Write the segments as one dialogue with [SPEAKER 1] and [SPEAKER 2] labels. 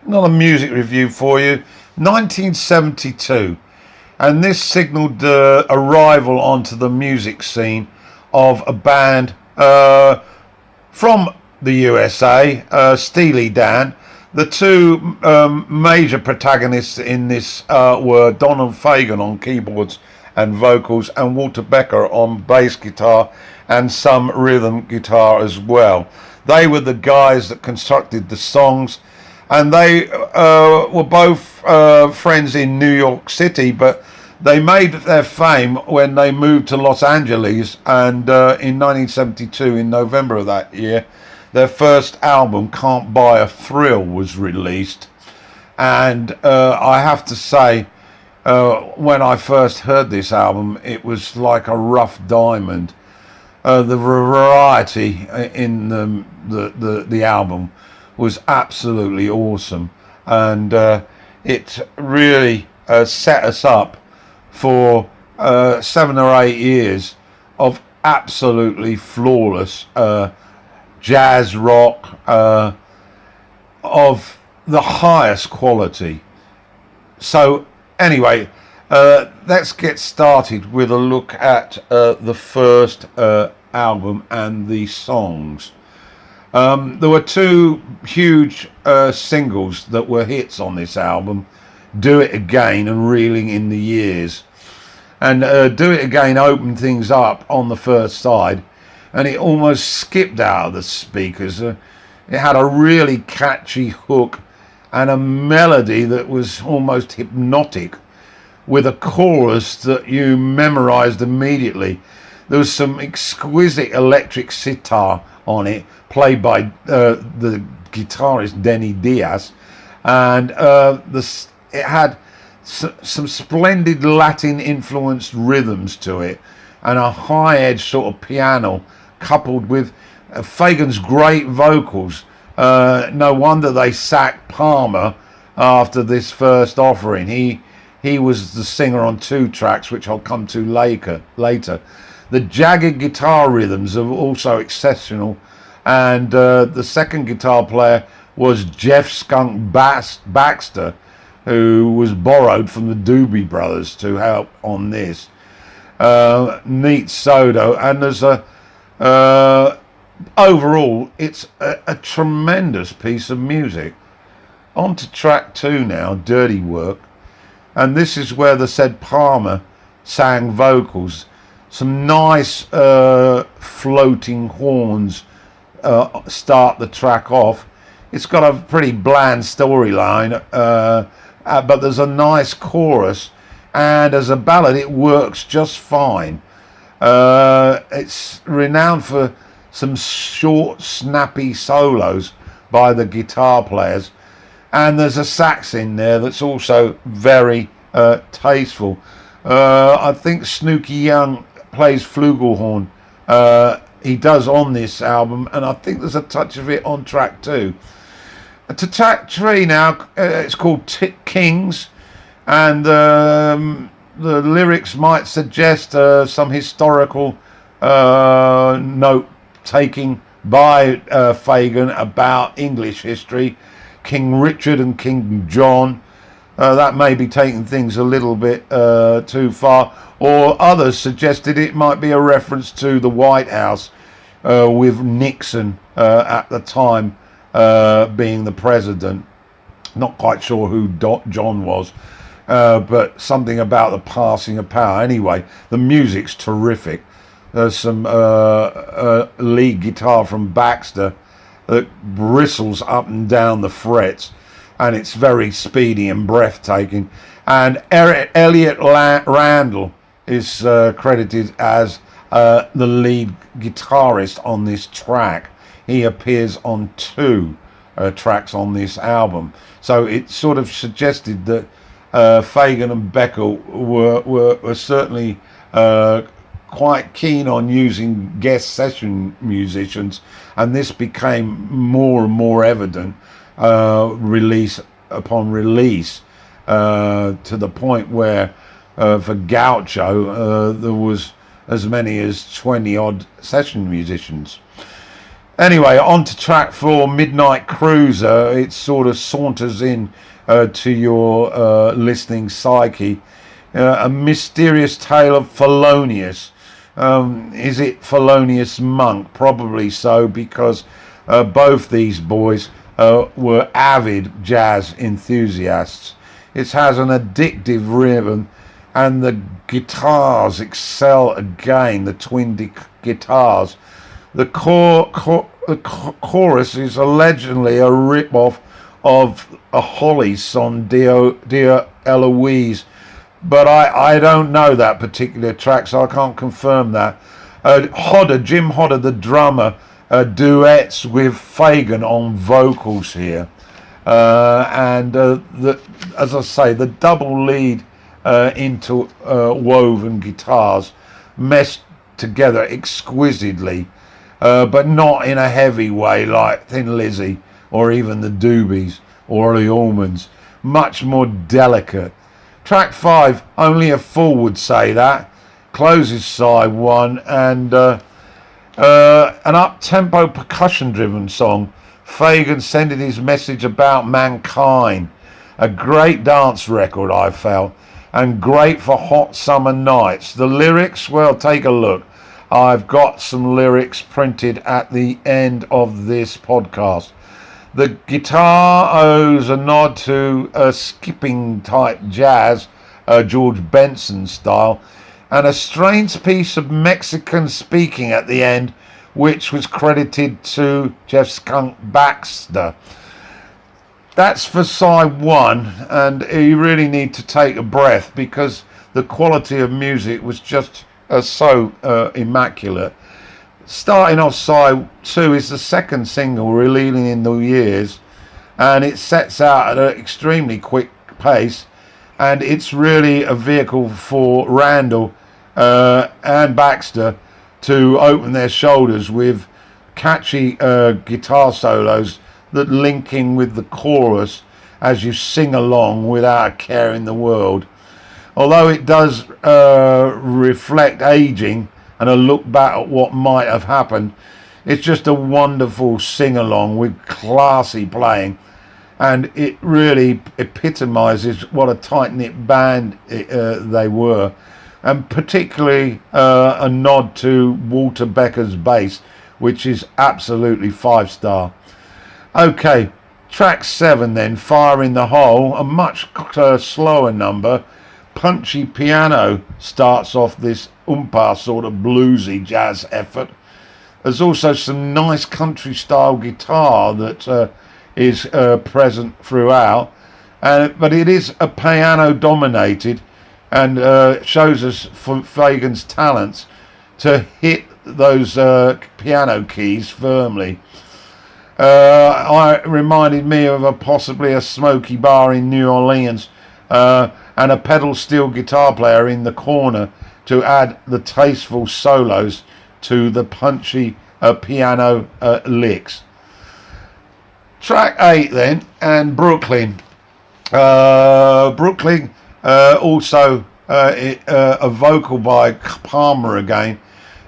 [SPEAKER 1] Another music review for you. 1972, and this signalled the arrival onto the music scene of a band from the USA, Steely Dan. The two major protagonists in this were Donald Fagen on keyboards and vocals, and Walter Becker on bass guitar and some rhythm guitar as well. They were the guys that constructed the songs, and they were both friends in New York City, but they made their fame when they moved to Los Angeles, and in 1972, in November of that year, their first album, Can't Buy a Thrill, was released. And I have to say, when I first heard this album, it was like a rough diamond. The variety in the album was absolutely awesome, and it really set us up for 7 or 8 years of absolutely flawless jazz rock of the highest quality. So anyway, let's get started with a look at the first album and the songs. There were two huge singles that were hits on this album, Do It Again and Reelin In The Years. And Do It Again opened things up on the first side, and it almost skipped out of the speakers. It had a really catchy hook and a melody that was almost hypnotic, with a chorus that you memorized immediately. There was some exquisite electric sitar on it, played by the guitarist Denny Diaz, and it had some splendid Latin influenced rhythms to it, and a high edged sort of piano coupled with Fagen's great vocals. No wonder they sacked Palmer after this first offering. He was the singer on 2 tracks, which I'll come to later. The jagged guitar rhythms are also exceptional, and the second guitar player was Jeff Skunk Baxter, who was borrowed from the Doobie Brothers to help on this. Neat solo, and there's overall it's a tremendous piece of music. On to track 2 now, Dirty Work, and this is where the said Palmer sang vocals. Some nice floating horns start the track off. It's got a pretty bland storyline, but there's a nice chorus, and as a ballad it works just fine. It's renowned for some short, snappy solos by the guitar players, and there's a sax in there that's also very tasteful. I think Snooky Young plays flugelhorn. He does on this album, and I think there's a touch of it on track 2. To track 3 now, it's called Kings, and the lyrics might suggest some historical note taking by Fagen about English history, King Richard and King John. That may be taking things a little bit too far, or others suggested it might be a reference to the White House with Nixon at the time being the president. Not quite sure who John was, but something about the passing of power. Anyway, the music's terrific. There's some lead guitar from Baxter that bristles up and down the frets, and it's very speedy and breathtaking. And Elliot Randall is credited as the lead guitarist on this track. He appears on 2 tracks on this album, so it sort of suggested that Fagen and Becker were certainly quite keen on using guest session musicians, and this became more and more evident release upon release, to the point where for Gaucho there was as many as 20 odd session musicians. Anyway, on to track 4, Midnight Cruiser. It sort of saunters in to your listening psyche. A mysterious tale of Thelonious. Is it Thelonious Monk? Probably so, because both these boys were avid jazz enthusiasts. It has an addictive rhythm, and the guitars excel again, the twin guitars. The chorus is allegedly a rip-off of a Hollies song, Dear Eloise, but I don't know that particular track, so I can't confirm that. Jim Hodder, the drummer, duets with Fagen on vocals here. As I say, the double lead interwoven guitars mesh together exquisitely, but not in a heavy way like Thin Lizzy or even the Doobies or the Allmans. Much more delicate. Track 5, only a fool would say that, closes side 1, and an up-tempo percussion-driven song. Fagen sending his message about mankind. A great dance record, I felt, and great for hot summer nights. The lyrics, well, take a look. I've got some lyrics printed at the end of this podcast. The guitar owes a nod to a skipping type jazz, George Benson style, and a strange piece of Mexican speaking at the end, which was credited to Jeff Skunk Baxter. That's for side 1, and you really need to take a breath because the quality of music was just so immaculate. Starting off side 2 is the second single, Reelin In The Years, and it sets out at an extremely quick pace, and it's really a vehicle for Randall and Baxter to open their shoulders with catchy guitar solos that link in with the chorus as you sing along without a care in the world. Although it does reflect aging and a look back at what might have happened, it's just a wonderful sing-along with classy playing, and it really epitomizes what a tight-knit band they were, and particularly a nod to Walter Becker's bass, which is absolutely 5-star. Okay, track 7 then, Fire in the Hole, a much slower number. Punchy piano starts off this sort of bluesy jazz effort. There's also some nice country style guitar that is present throughout, but it is a piano dominated, and shows us Fagen's talents to hit those piano keys firmly. It reminded me of possibly a smoky bar in New Orleans, and a pedal steel guitar player in the corner to add the tasteful solos to the punchy piano licks. Track 8 then, and Brooklyn. Brooklyn, also a vocal by Palmer again.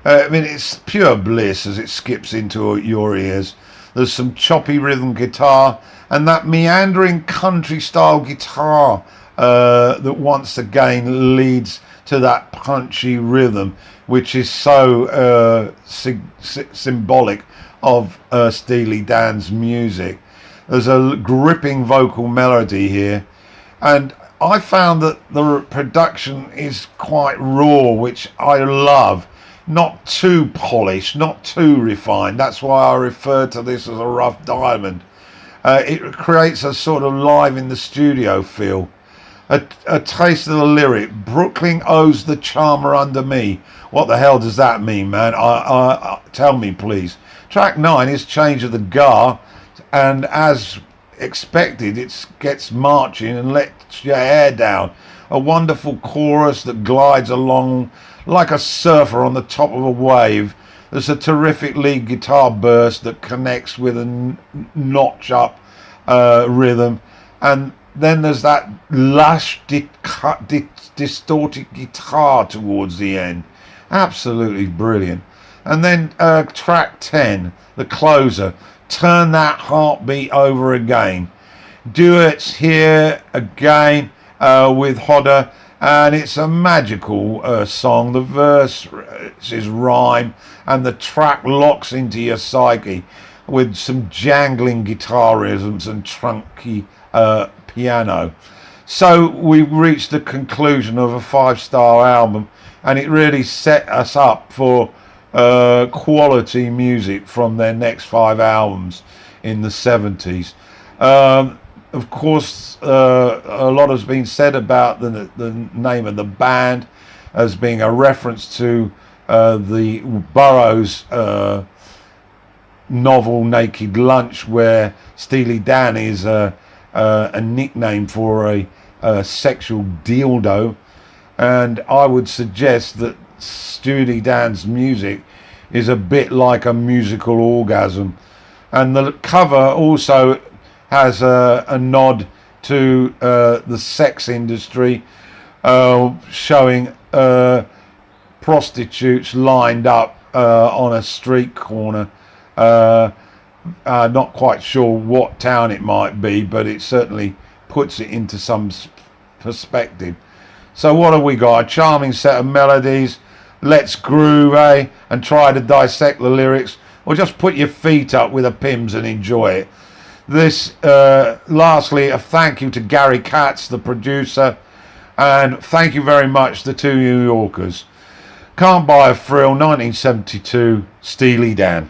[SPEAKER 1] I mean, it's pure bliss as it skips into your ears. There's some choppy rhythm guitar and that meandering country style guitar that once again leads to that punchy rhythm, which is so symbolic of Steely Dan's music. There's a gripping vocal melody here, and I found that the production is quite raw, which I love. Not too polished, not too refined. That's why I refer to this as a rough diamond. It creates a sort of live in the studio feel. A taste of the lyric. Brooklyn owes the charmer under me. What the hell does that mean, man? Tell me, please. Track 9 is Change of the Guard, and as expected, it gets marching and lets your hair down. A wonderful chorus that glides along like a surfer on the top of a wave. There's a terrific lead guitar burst that connects with a notch up rhythm, and then there's that lush distorted guitar towards the end. Absolutely brilliant. And then track 10, the closer, turn that heartbeat over again. Duets here again with Hodder, and it's a magical song. The verses rhyme and the track locks into your psyche with some jangling guitar rhythms and trunky piano. So we reached the conclusion of a 5-star album, and it really set us up for quality music from their next 5 albums in the 70s. Of course, a lot has been said about the name of the band as being a reference to the Burroughs novel Naked Lunch, where Steely Dan is a nickname for a sexual dildo. And I would suggest that Steely Dan's music is a bit like a musical orgasm. And the cover also has a nod to the sex industry, showing prostitutes lined up on a street corner. Not quite sure what town it might be, but it certainly puts it into some perspective. So what have we got? A charming set of melodies. Let's groove, and try to dissect the lyrics, or just put your feet up with a Pims and enjoy it. This, lastly, a thank you to Gary Katz, the producer, and thank you very much, the two New Yorkers. Can't Buy a Thrill, 1972, Steely Dan.